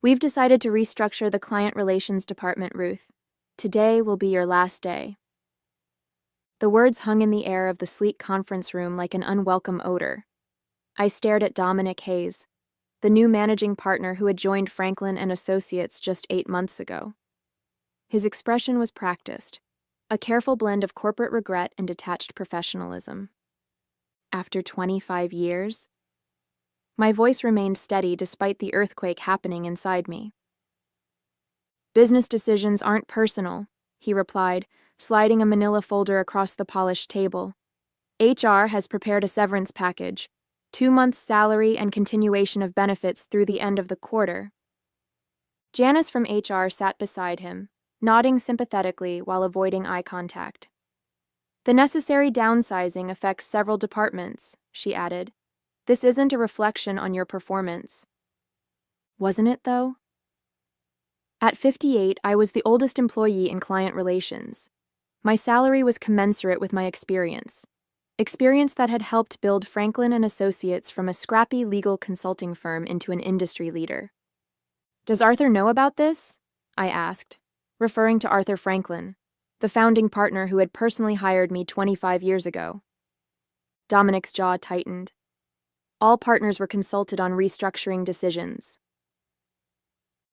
We've decided to restructure the client relations department, Ruth. Today will be your last day. The words hung in the air of the sleek conference room like an unwelcome odor. I stared at Dominic Hayes, the new managing partner who had joined Franklin and Associates just 8 months ago. His expression was practiced, a careful blend of corporate regret and detached professionalism. After 25 years? My voice remained steady despite the earthquake happening inside me. Business decisions aren't personal, he replied, sliding a manila folder across the polished table. HR has prepared a severance package, 2 months' salary and continuation of benefits through the end of the quarter. Janice from HR sat beside him, nodding sympathetically while avoiding eye contact. The necessary downsizing affects several departments, she added. This isn't a reflection on your performance. Wasn't it, though? At 58, I was the oldest employee in client relations. My salary was commensurate with my experience that had helped build Franklin and Associates from a scrappy legal consulting firm into an industry leader. Does Arthur know about this? I asked, referring to Arthur Franklin, the founding partner who had personally hired me 25 years ago. Dominic's jaw tightened. All partners were consulted on restructuring decisions.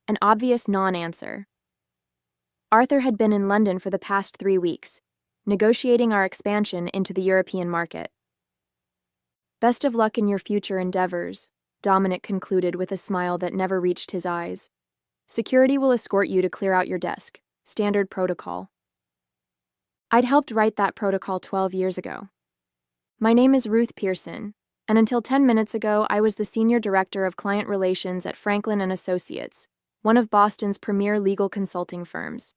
An obvious non-answer. Arthur had been in London for the past 3 weeks, negotiating our expansion into the European market. Best of luck in your future endeavors, Dominic concluded with a smile that never reached his eyes. Security will escort you to clear out your desk. Standard protocol. I'd helped write that protocol 12 years ago. My name is Ruth Pearson, and until 10 minutes ago, I was the Senior Director of Client Relations at Franklin and Associates, one of Boston's premier legal consulting firms.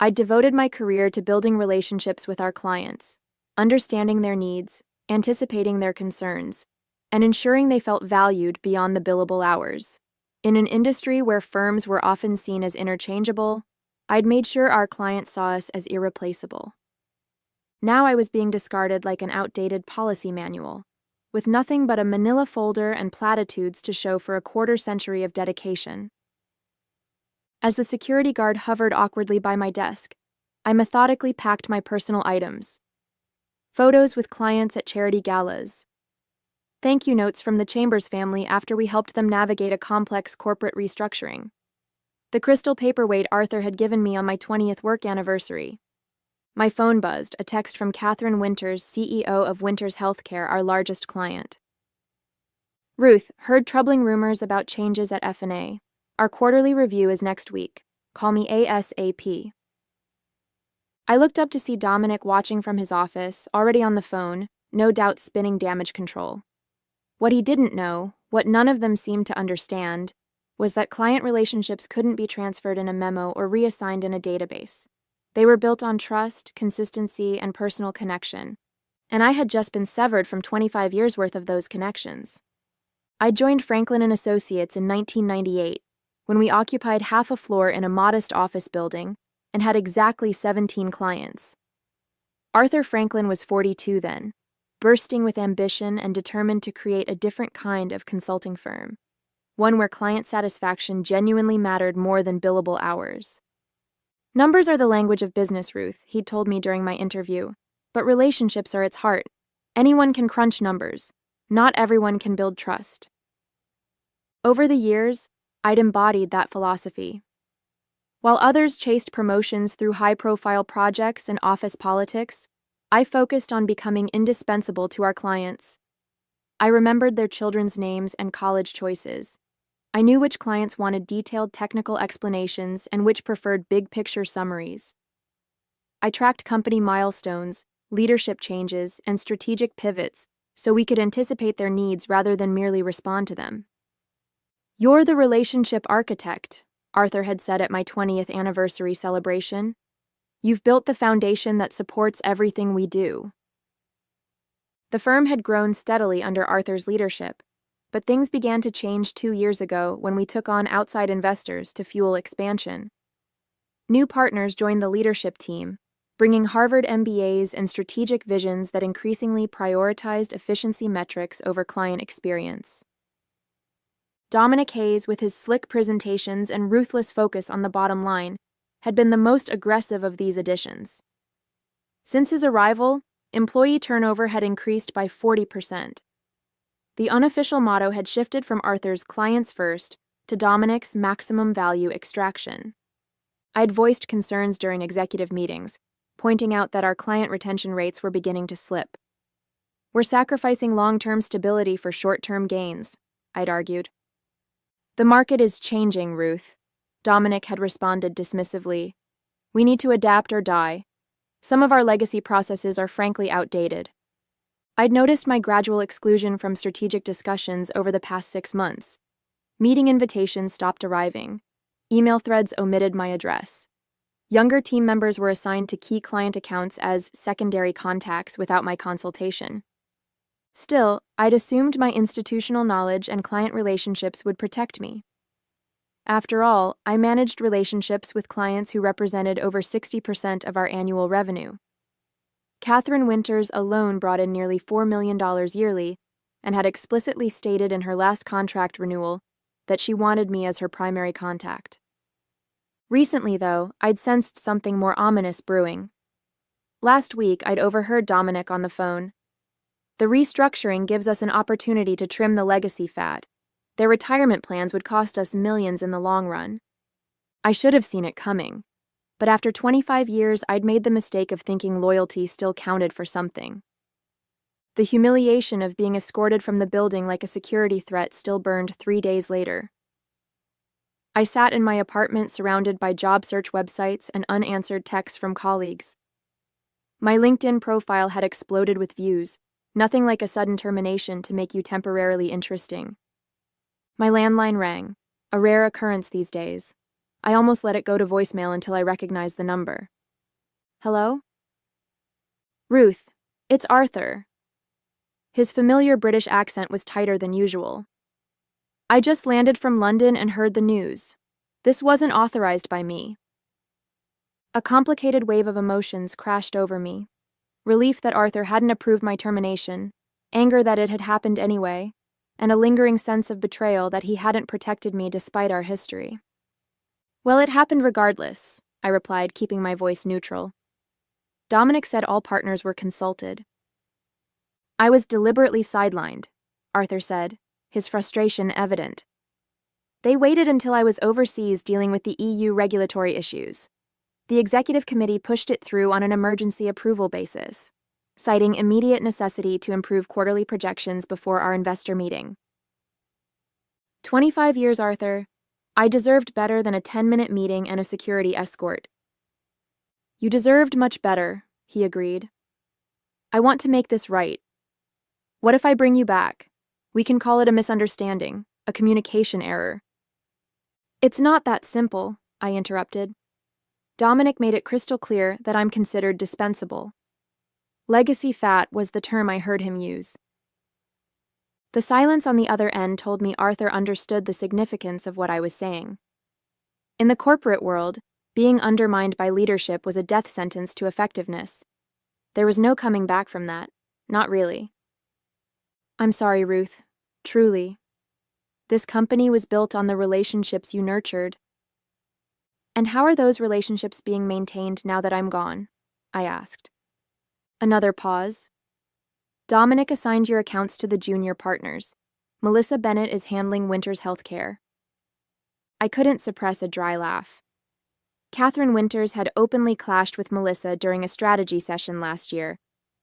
I'd devoted my career to building relationships with our clients, understanding their needs, anticipating their concerns, and ensuring they felt valued beyond the billable hours. In an industry where firms were often seen as interchangeable, I'd made sure our clients saw us as irreplaceable. Now I was being discarded like an outdated policy manual, with nothing but a manila folder and platitudes to show for a quarter-century of dedication. As the security guard hovered awkwardly by my desk, I methodically packed my personal items. Photos with clients at charity galas. Thank you notes from the Chambers family after we helped them navigate a complex corporate restructuring. The crystal paperweight Arthur had given me on my 20th work anniversary. My phone buzzed, a text from Catherine Winters, CEO of Winters Healthcare, our largest client. Ruth, heard troubling rumors about changes at F&A. Our quarterly review is next week. Call me ASAP. I looked up to see Dominic watching from his office, already on the phone, no doubt spinning damage control. What he didn't know, what none of them seemed to understand, was that client relationships couldn't be transferred in a memo or reassigned in a database. They were built on trust, consistency, and personal connection, and I had just been severed from 25 years' worth of those connections. I joined Franklin and Associates in 1998, when we occupied half a floor in a modest office building and had exactly 17 clients. Arthur Franklin was 42 then, bursting with ambition and determined to create a different kind of consulting firm, one where client satisfaction genuinely mattered more than billable hours. Numbers are the language of business, Ruth, he'd told me during my interview, but relationships are its heart. Anyone can crunch numbers. Not everyone can build trust. Over the years, I'd embodied that philosophy. While others chased promotions through high-profile projects and office politics, I focused on becoming indispensable to our clients. I remembered their children's names and college choices. I knew which clients wanted detailed technical explanations and which preferred big-picture summaries. I tracked company milestones, leadership changes, and strategic pivots so we could anticipate their needs rather than merely respond to them. You're the relationship architect, Arthur had said at my 20th anniversary celebration. You've built the foundation that supports everything we do. The firm had grown steadily under Arthur's leadership, but things began to change 2 years ago when we took on outside investors to fuel expansion. New partners joined the leadership team, bringing Harvard MBAs and strategic visions that increasingly prioritized efficiency metrics over client experience. Dominic Hayes, with his slick presentations and ruthless focus on the bottom line, had been the most aggressive of these additions. Since his arrival, employee turnover had increased by 40%. The unofficial motto had shifted from Arthur's clients first to Dominic's maximum value extraction. I'd voiced concerns during executive meetings, pointing out that our client retention rates were beginning to slip. We're sacrificing long-term stability for short-term gains, I'd argued. The market is changing, Ruth, Dominic had responded dismissively. We need to adapt or die. Some of our legacy processes are frankly outdated. I'd noticed my gradual exclusion from strategic discussions over the past 6 months. Meeting invitations stopped arriving. Email threads omitted my address. Younger team members were assigned to key client accounts as secondary contacts without my consultation. Still, I'd assumed my institutional knowledge and client relationships would protect me. After all, I managed relationships with clients who represented over 60% of our annual revenue. Catherine Winters alone brought in nearly $4 million yearly and had explicitly stated in her last contract renewal that she wanted me as her primary contact. Recently, though, I'd sensed something more ominous brewing. Last week, I'd overheard Dominic on the phone. The restructuring gives us an opportunity to trim the legacy fat. Their retirement plans would cost us millions in the long run. I should have seen it coming, but after 25 years, I'd made the mistake of thinking loyalty still counted for something. The humiliation of being escorted from the building like a security threat still burned 3 days later. I sat in my apartment surrounded by job search websites and unanswered texts from colleagues. My LinkedIn profile had exploded with views, nothing like a sudden termination to make you temporarily interesting. My landline rang, a rare occurrence these days. I almost let it go to voicemail until I recognized the number. Hello? Ruth, it's Arthur. His familiar British accent was tighter than usual. I just landed from London and heard the news. This wasn't authorized by me. A complicated wave of emotions crashed over me. Relief that Arthur hadn't approved my termination, anger that it had happened anyway, and a lingering sense of betrayal that he hadn't protected me despite our history. Well, it happened regardless, I replied, keeping my voice neutral. Dominic said all partners were consulted. I was deliberately sidelined, Arthur said, his frustration evident. They waited until I was overseas dealing with the EU regulatory issues. The executive committee pushed it through on an emergency approval basis, citing immediate necessity to improve quarterly projections before our investor meeting. 25 years, Arthur. I deserved better than a 10-minute meeting and a security escort. You deserved much better, he agreed. I want to make this right. What if I bring you back? We can call it a misunderstanding, a communication error. It's not that simple, I interrupted. Dominic made it crystal clear that I'm considered dispensable. Legacy fat was the term I heard him use. The silence on the other end told me Arthur understood the significance of what I was saying. In the corporate world, being undermined by leadership was a death sentence to effectiveness. There was no coming back from that, not really. I'm sorry, Ruth, truly. This company was built on the relationships you nurtured. And how are those relationships being maintained now that I'm gone? I asked. Another pause. Dominic assigned your accounts to the junior partners. Melissa Bennett is handling Winters' healthcare. I couldn't suppress a dry laugh. Catherine Winters had openly clashed with Melissa during a strategy session last year,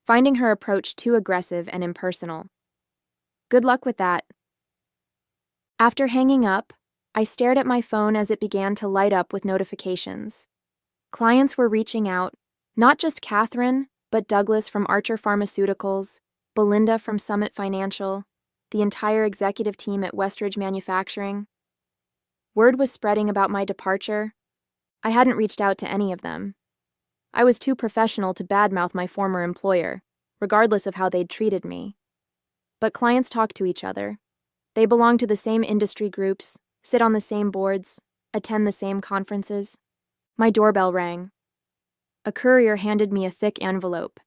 finding her approach too aggressive and impersonal. Good luck with that. After hanging up, I stared at my phone as it began to light up with notifications. Clients were reaching out, not just Catherine, but Douglas from Archer Pharmaceuticals, Belinda from Summit Financial, the entire executive team at Westridge Manufacturing. Word was spreading about my departure. I hadn't reached out to any of them. I was too professional to badmouth my former employer, regardless of how they'd treated me. But clients talk to each other. They belong to the same industry groups, sit on the same boards, attend the same conferences. My doorbell rang. A courier handed me a thick envelope.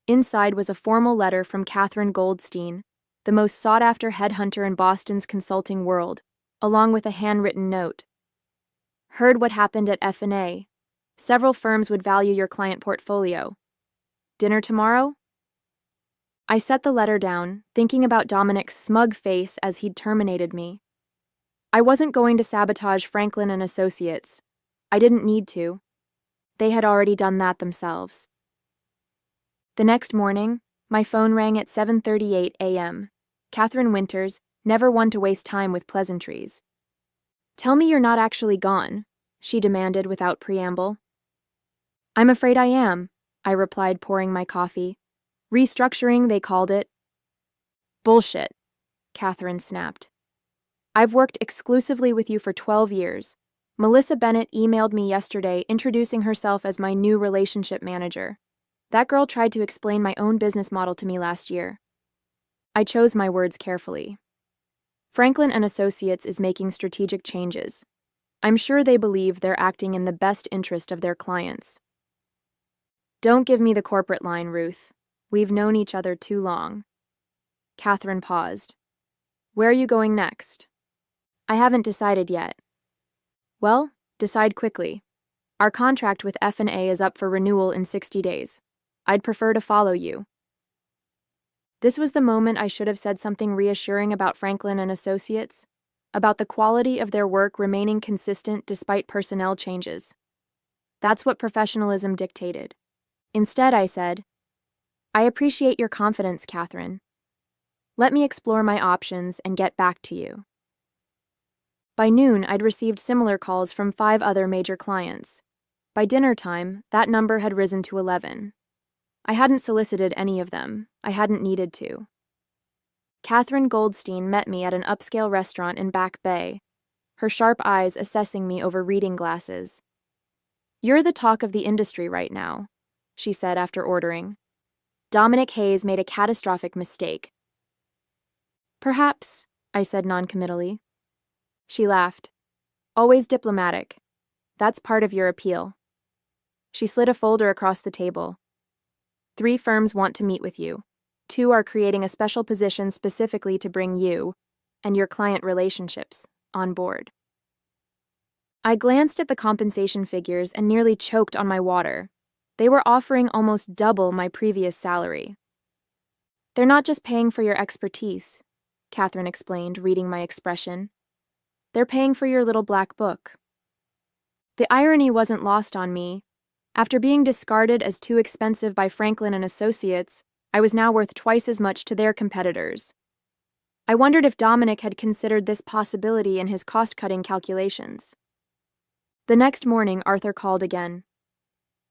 Inside was a formal letter from Catherine Goldstein, the most sought-after headhunter in Boston's consulting world, along with a handwritten note. Heard what happened at F&A. Several firms would value your client portfolio. Dinner tomorrow? I set the letter down, thinking about Dominic's smug face as he'd terminated me. I wasn't going to sabotage Franklin and Associates. I didn't need to. They had already done that themselves. The next morning, my phone rang at 7:38 a.m. Catherine Winters, never one to waste time with pleasantries. "Tell me you're not actually gone," she demanded without preamble. "I'm afraid I am," I replied, pouring my coffee. "Restructuring, they called it." "Bullshit," Catherine snapped. "I've worked exclusively with you for 12 years. Melissa Bennett emailed me yesterday introducing herself as my new relationship manager. That girl tried to explain my own business model to me last year." I chose my words carefully. Franklin and Associates is making strategic changes. I'm sure they believe they're acting in the best interest of their clients. "Don't give me the corporate line, Ruth. We've known each other too long." Catherine paused. "Where are you going next?" "I haven't decided yet." "Well, decide quickly. Our contract with F&A is up for renewal in 60 days. I'd prefer to follow you." This was the moment I should have said something reassuring about Franklin and Associates, about the quality of their work remaining consistent despite personnel changes. That's what professionalism dictated. Instead, I said, "I appreciate your confidence, Catherine. Let me explore my options and get back to you." By noon, I'd received similar calls from 5 other major clients. By dinner time, that number had risen to 11. I hadn't solicited any of them. I hadn't needed to. Catherine Goldstein met me at an upscale restaurant in Back Bay, her sharp eyes assessing me over reading glasses. "You're the talk of the industry right now," she said after ordering. "Dominic Hayes made a catastrophic mistake." "Perhaps," I said noncommittally. She laughed. "Always diplomatic. That's part of your appeal." She slid a folder across the table. 3 firms want to meet with you. 2 are creating a special position specifically to bring you and your client relationships on board. I glanced at the compensation figures and nearly choked on my water. They were offering almost double my previous salary. "They're not just paying for your expertise," Catherine explained, reading my expression. "They're paying for your little black book." The irony wasn't lost on me. After being discarded as too expensive by Franklin and Associates, I was now worth twice as much to their competitors. I wondered if Dominic had considered this possibility in his cost-cutting calculations. The next morning, Arthur called again.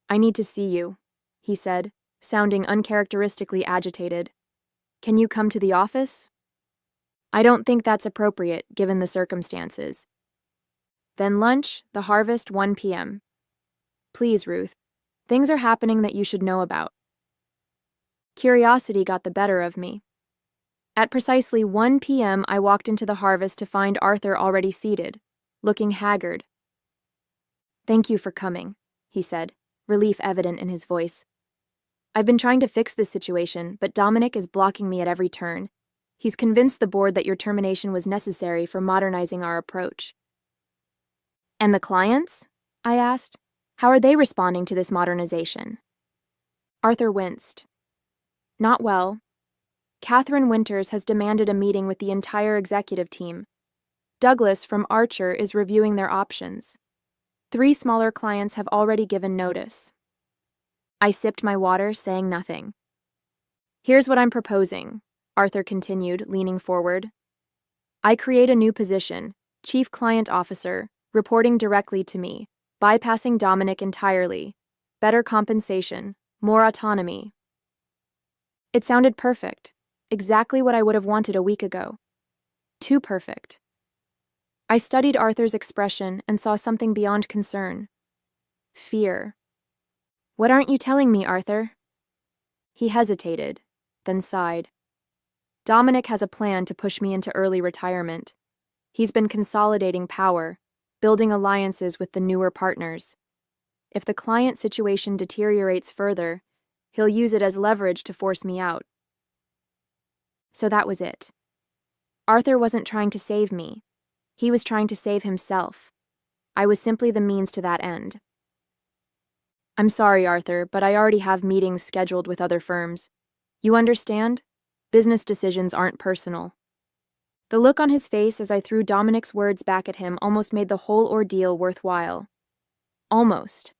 "I need to see you," he said, sounding uncharacteristically agitated. "Can you come to the office?" "I don't think that's appropriate, given the circumstances." "Then lunch, the Harvest, 1 p.m. Please, Ruth. Things are happening that you should know about." Curiosity got the better of me. At precisely 1 p.m., I walked into the Harvest to find Arthur already seated, looking haggard. "Thank you for coming," he said, relief evident in his voice. "I've been trying to fix this situation, but Dominic is blocking me at every turn. He's convinced the board that your termination was necessary for modernizing our approach." "And the clients?" I asked. "How are they responding to this modernization?" Arthur winced. "Not well. Catherine Winters has demanded a meeting with the entire executive team. Douglas from Archer is reviewing their options. 3 smaller clients have already given notice." I sipped my water, saying nothing. "Here's what I'm proposing," Arthur continued, leaning forward. "I create a new position, Chief Client Officer, reporting directly to me, bypassing Dominic entirely. Better compensation, more autonomy." It sounded perfect, exactly what I would have wanted a week ago. Too perfect. I studied Arthur's expression and saw something beyond concern. Fear. "What aren't you telling me, Arthur?" He hesitated, then sighed. "Dominic has a plan to push me into early retirement. He's been consolidating power, building alliances with the newer partners. If the client situation deteriorates further, he'll use it as leverage to force me out." So that was it. Arthur wasn't trying to save me. He was trying to save himself. I was simply the means to that end. I'm sorry, Arthur, but I already have meetings scheduled with other firms. You understand? Business decisions aren't personal. The look on his face as I threw Dominic's words back at him almost made the whole ordeal worthwhile. Almost.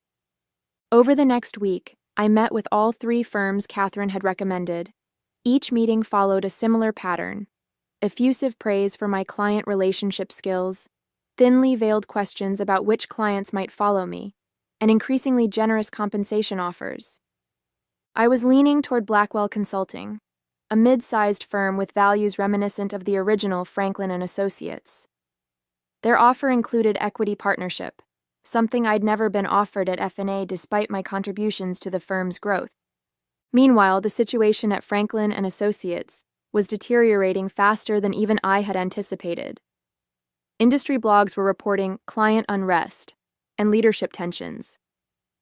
Over the next week, I met with all 3 firms Catherine had recommended. Each meeting followed a similar pattern: effusive praise for my client relationship skills, thinly veiled questions about which clients might follow me, and increasingly generous compensation offers. I was leaning toward Blackwell Consulting, a mid-sized firm with values reminiscent of the original Franklin and Associates. Their offer included equity partnership, something I'd never been offered at F&A despite my contributions to the firm's growth. Meanwhile, the situation at Franklin and Associates was deteriorating faster than even I had anticipated. Industry blogs were reporting client unrest and leadership tensions.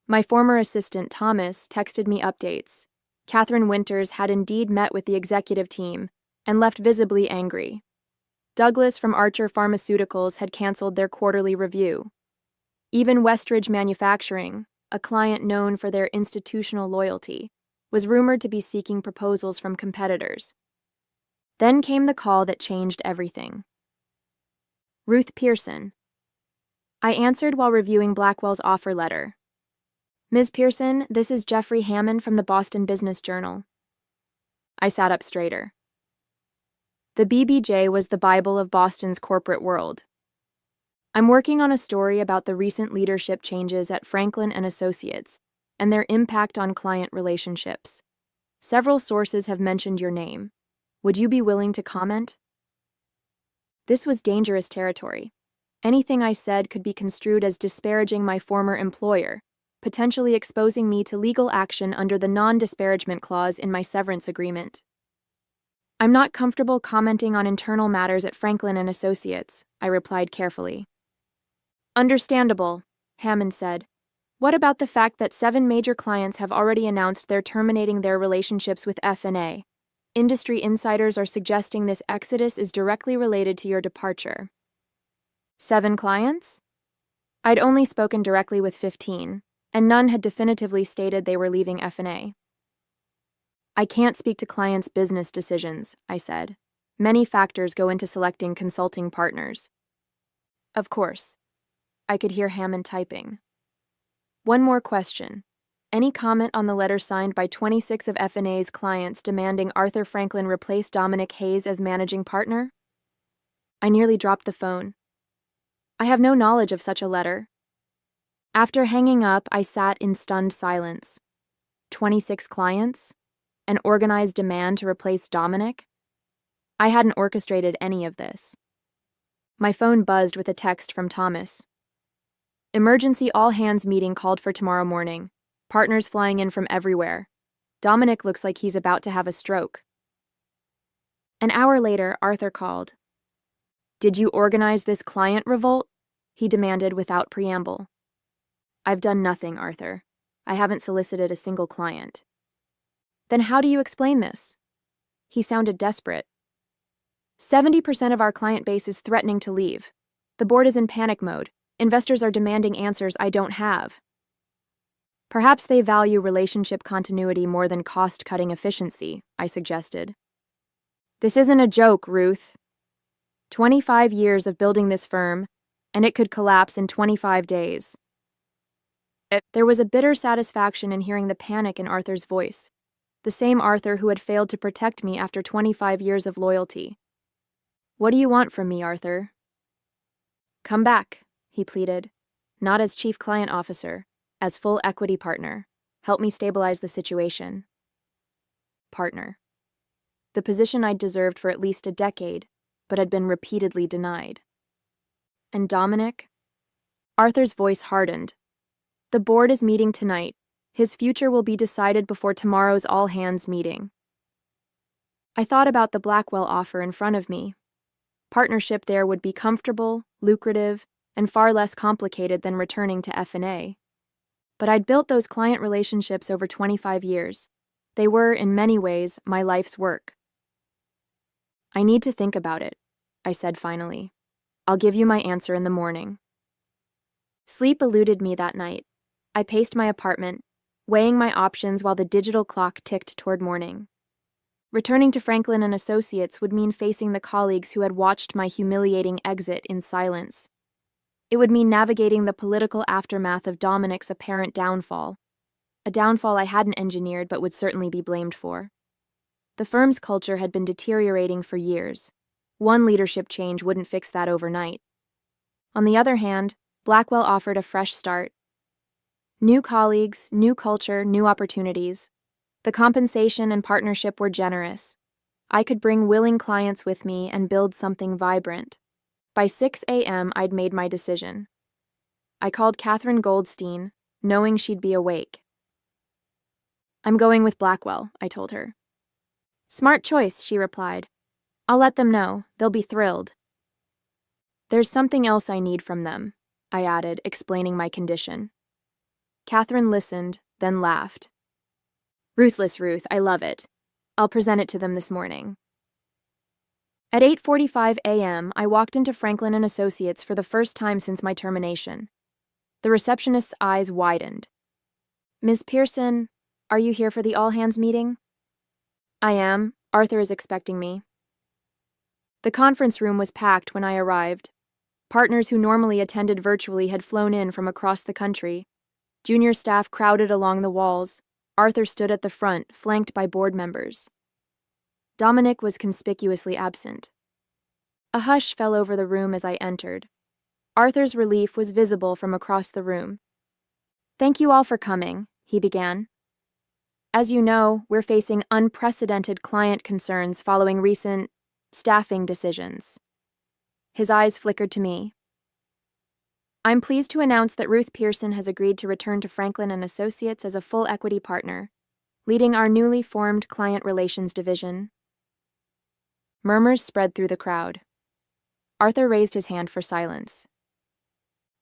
My former assistant, Thomas, texted me updates. Catherine Winters had indeed met with the executive team and left visibly angry. Douglas from Archer Pharmaceuticals had canceled their quarterly review. Even Westridge Manufacturing, a client known for their institutional loyalty, was rumored to be seeking proposals from competitors. Then came the call that changed everything. Ruth Pearson. I answered while reviewing Blackwell's offer letter. Ms. Pearson, this is Jeffrey Hammond from the Boston Business Journal. I sat up straighter. The BBJ was the Bible of Boston's corporate world. I'm working on a story about the recent leadership changes at Franklin and Associates and their impact on client relationships. Several sources have mentioned your name. Would you be willing to comment? This was dangerous territory. Anything I said could be construed as disparaging my former employer, potentially exposing me to legal action under the non-disparagement clause in my severance agreement. I'm not comfortable commenting on internal matters at Franklin and Associates, I replied carefully. Understandable, Hammond said. What about the fact that 7 major clients have already announced they're terminating their relationships with F&A? Industry insiders are suggesting this exodus is directly related to your departure. 7 clients? I'd only spoken directly with 15, and none had definitively stated they were leaving F&A. I can't speak to clients' business decisions, I said. Many factors go into selecting consulting partners. Of course. I could hear Hammond typing. One more question. Any comment on the letter signed by 26 of F&A's clients demanding Arthur Franklin replace Dominic Hayes as managing partner? I nearly dropped the phone. I have no knowledge of such a letter. After hanging up, I sat in stunned silence. 26 clients? An organized demand to replace Dominic? I hadn't orchestrated any of this. My phone buzzed with a text from Thomas. Emergency all-hands meeting called for tomorrow morning. Partners flying in from everywhere. Dominic looks like he's about to have a stroke. An hour later, Arthur called. Did you organize this client revolt? He demanded without preamble. I've done nothing, Arthur. I haven't solicited a single client. Then how do you explain this? He sounded desperate. 70% of our client base is threatening to leave. The board is in panic mode. Investors are demanding answers I don't have. Perhaps they value relationship continuity more than cost-cutting efficiency, I suggested. This isn't a joke, Ruth. 25 years of building this firm, and it could collapse in 25 days. There was a bitter satisfaction in hearing the panic in Arthur's voice, the same Arthur who had failed to protect me after 25 years of loyalty. What do you want from me, Arthur? Come back, he pleaded, not as chief client officer, as full equity partner. Help me stabilize the situation. Partner. The position I'd deserved for at least a decade, but had been repeatedly denied. And Dominic? Arthur's voice hardened. The board is meeting tonight. His future will be decided before tomorrow's all-hands meeting. I thought about the Blackwell offer in front of me. Partnership there would be comfortable, lucrative, and far less complicated than returning to F&A. But I'd built those client relationships over 25 years. They were, in many ways, my life's work. I need to think about it, I said finally. I'll give you my answer in the morning. Sleep eluded me that night. I paced my apartment, weighing my options while the digital clock ticked toward morning. Returning to Franklin and Associates would mean facing the colleagues who had watched my humiliating exit in silence. It would mean navigating the political aftermath of Dominic's apparent downfall, a downfall I hadn't engineered but would certainly be blamed for. The firm's culture had been deteriorating for years. One leadership change wouldn't fix that overnight. On the other hand, Blackwell offered a fresh start. New colleagues, new culture, new opportunities. The compensation and partnership were generous. I could bring willing clients with me and build something vibrant. By 6 a.m., I'd made my decision. I called Catherine Goldstein, knowing she'd be awake. I'm going with Blackwell, I told her. Smart choice, she replied. I'll let them know. They'll be thrilled. There's something else I need from them, I added, explaining my condition. Catherine listened, then laughed. Ruthless Ruth, I love it. I'll present it to them this morning. At 8:45 a.m., I walked into Franklin and Associates for the first time since my termination. The receptionist's eyes widened. Ms. Pearson, are you here for the all-hands meeting? I am. Arthur is expecting me. The conference room was packed when I arrived. Partners who normally attended virtually had flown in from across the country. Junior staff crowded along the walls. Arthur stood at the front, flanked by board members. Dominic was conspicuously absent. A hush fell over the room as I entered. Arthur's relief was visible from across the room. Thank you all for coming, he began. As you know, we're facing unprecedented client concerns following recent staffing decisions. His eyes flickered to me. I'm pleased to announce that Ruth Pearson has agreed to return to Franklin and Associates as a full equity partner, leading our newly formed client relations division. Murmurs spread through the crowd. Arthur raised his hand for silence.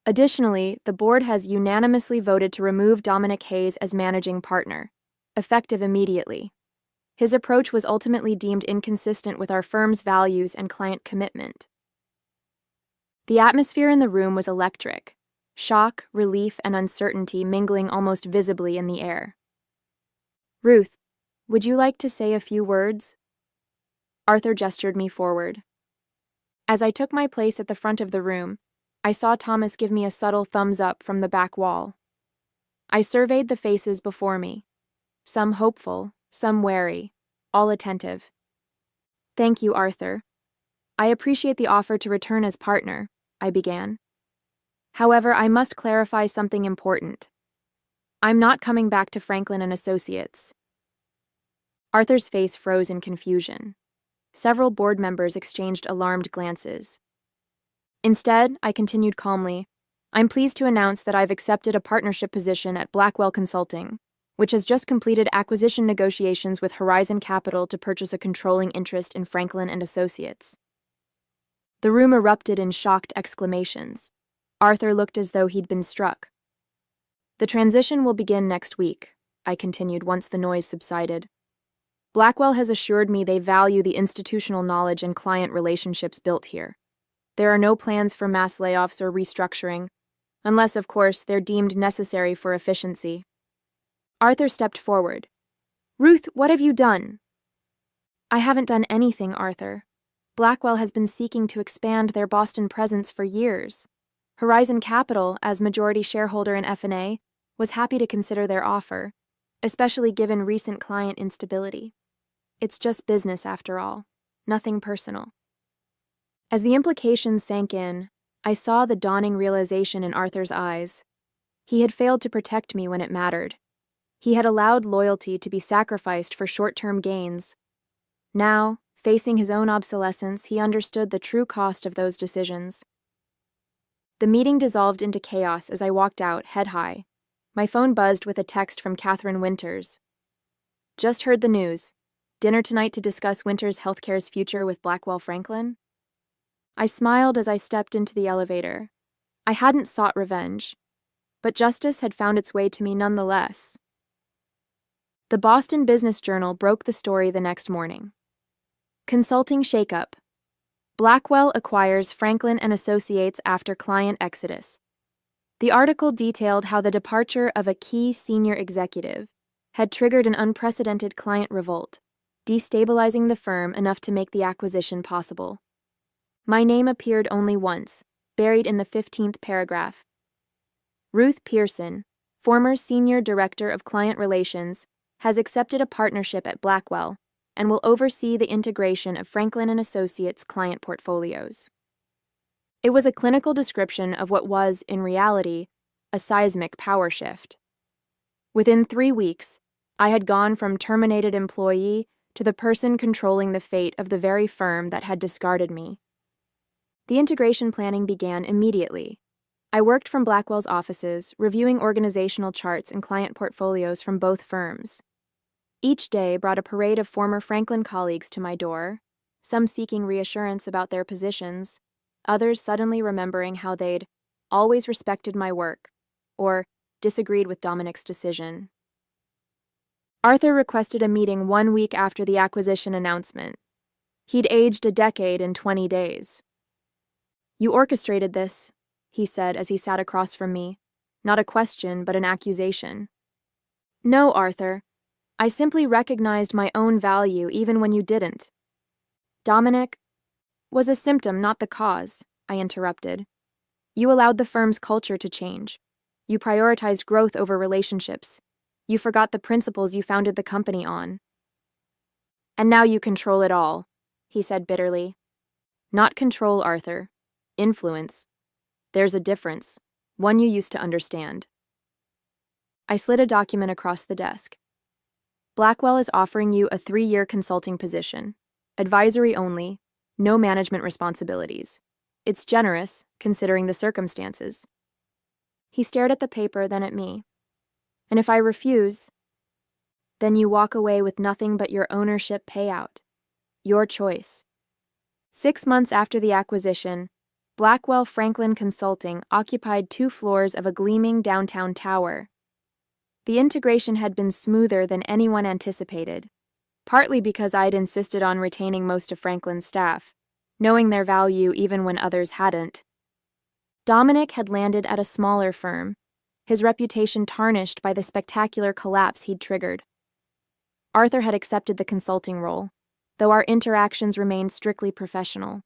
Additionally, the board has unanimously voted to remove Dominic Hayes as managing partner, effective immediately. His approach was ultimately deemed inconsistent with our firm's values and client commitment. The atmosphere in the room was electric, shock, relief, and uncertainty mingling almost visibly in the air. Ruth, would you like to say a few words? Arthur gestured me forward. As I took my place at the front of the room, I saw Thomas give me a subtle thumbs up from the back wall. I surveyed the faces before me, some hopeful, some wary, all attentive. Thank you, Arthur. I appreciate the offer to return as partner, I began. However, I must clarify something important. I'm not coming back to Franklin and Associates. Arthur's face froze in confusion. Several board members exchanged alarmed glances. Instead, I continued calmly, I'm pleased to announce that I've accepted a partnership position at Blackwell Consulting, which has just completed acquisition negotiations with Horizon Capital to purchase a controlling interest in Franklin and Associates. The room erupted in shocked exclamations. Arthur looked as though he'd been struck. The transition will begin next week, I continued once the noise subsided. Blackwell has assured me they value the institutional knowledge and client relationships built here. There are no plans for mass layoffs or restructuring, unless, of course, they're deemed necessary for efficiency. Arthur stepped forward. Ruth, what have you done? I haven't done anything, Arthur. Blackwell has been seeking to expand their Boston presence for years. Horizon Capital, as majority shareholder in F&A, was happy to consider their offer, especially given recent client instability. It's just business after all, nothing personal. As the implications sank in, I saw the dawning realization in Arthur's eyes. He had failed to protect me when it mattered. He had allowed loyalty to be sacrificed for short-term gains. Now, facing his own obsolescence, he understood the true cost of those decisions. The meeting dissolved into chaos as I walked out, head high. My phone buzzed with a text from Catherine Winters. Just heard the news. Dinner tonight to discuss Winters Healthcare's future with Blackwell Franklin? I smiled as I stepped into the elevator. I hadn't sought revenge, but justice had found its way to me nonetheless. The Boston Business Journal broke the story the next morning. Consulting shakeup. Blackwell acquires Franklin and Associates after client exodus. The article detailed how the departure of a key senior executive had triggered an unprecedented client revolt, destabilizing the firm enough to make the acquisition possible. My name appeared only once, buried in the 15th paragraph. Ruth Pearson, former Senior Director of Client Relations, has accepted a partnership at Blackwell and will oversee the integration of Franklin and Associates client portfolios. It was a clinical description of what was, in reality, a seismic power shift. Within 3 weeks, I had gone from terminated employee to the person controlling the fate of the very firm that had discarded me. The integration planning began immediately. I worked from Blackwell's offices, reviewing organizational charts and client portfolios from both firms. Each day brought a parade of former Franklin colleagues to my door, some seeking reassurance about their positions, others suddenly remembering how they'd always respected my work, or disagreed with Dominic's decision. Arthur requested a meeting 1 week after the acquisition announcement. He'd aged a decade in 20 days. "You orchestrated this," he said as he sat across from me. Not a question, but an accusation. "No, Arthur. I simply recognized my own value even when you didn't." "Dominic was a symptom, not the cause," I interrupted. "You allowed the firm's culture to change. You prioritized growth over relationships. You forgot the principles you founded the company on. And now you control it all," he said bitterly. "Not control, Arthur. Influence. There's a difference, one you used to understand." I slid a document across the desk. "Blackwell is offering you a 3-year consulting position. Advisory only, no management responsibilities. It's generous, considering the circumstances." He stared at the paper, then at me. "And if I refuse, then you walk away with nothing but your ownership payout. Your choice." 6 months after the acquisition, Blackwell Franklin Consulting occupied 2 floors of a gleaming downtown tower. The integration had been smoother than anyone anticipated, partly because I'd insisted on retaining most of Franklin's staff, knowing their value even when others hadn't. Dominic had landed at a smaller firm, his reputation tarnished by the spectacular collapse he'd triggered. Arthur had accepted the consulting role, though our interactions remained strictly professional.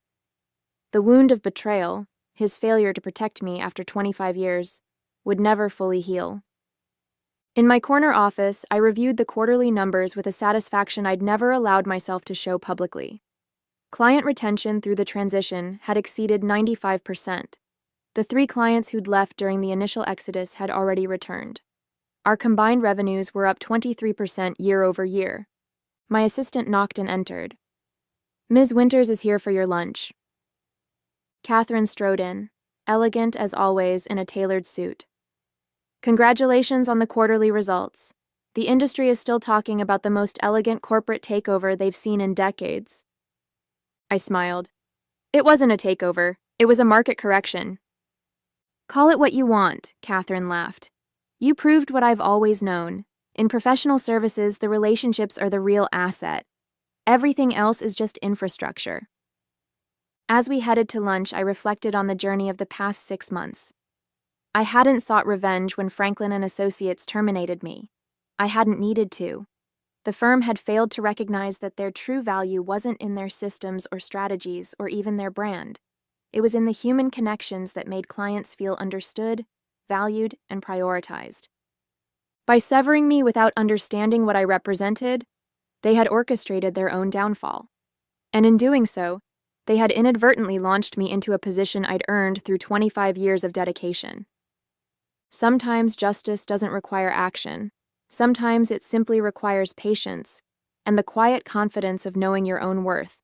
The wound of betrayal, his failure to protect me after 25 years, would never fully heal. In my corner office, I reviewed the quarterly numbers with a satisfaction I'd never allowed myself to show publicly. Client retention through the transition had exceeded 95%. The 3 clients who'd left during the initial exodus had already returned. Our combined revenues were up 23% year over year. My assistant knocked and entered. "Ms. Winters is here for your lunch." Catherine strode in, elegant as always in a tailored suit. "Congratulations on the quarterly results. The industry is still talking about the most elegant corporate takeover they've seen in decades." I smiled. "It wasn't a takeover. It was a market correction." "Call it what you want," Catherine laughed. "You proved what I've always known. In professional services, the relationships are the real asset. Everything else is just infrastructure." As we headed to lunch, I reflected on the journey of the past 6 months. I hadn't sought revenge when Franklin and Associates terminated me. I hadn't needed to. The firm had failed to recognize that their true value wasn't in their systems or strategies or even their brand. It was in the human connections that made clients feel understood, valued, and prioritized. By severing me without understanding what I represented, they had orchestrated their own downfall. And in doing so, they had inadvertently launched me into a position I'd earned through 25 years of dedication. Sometimes justice doesn't require action. Sometimes it simply requires patience and the quiet confidence of knowing your own worth.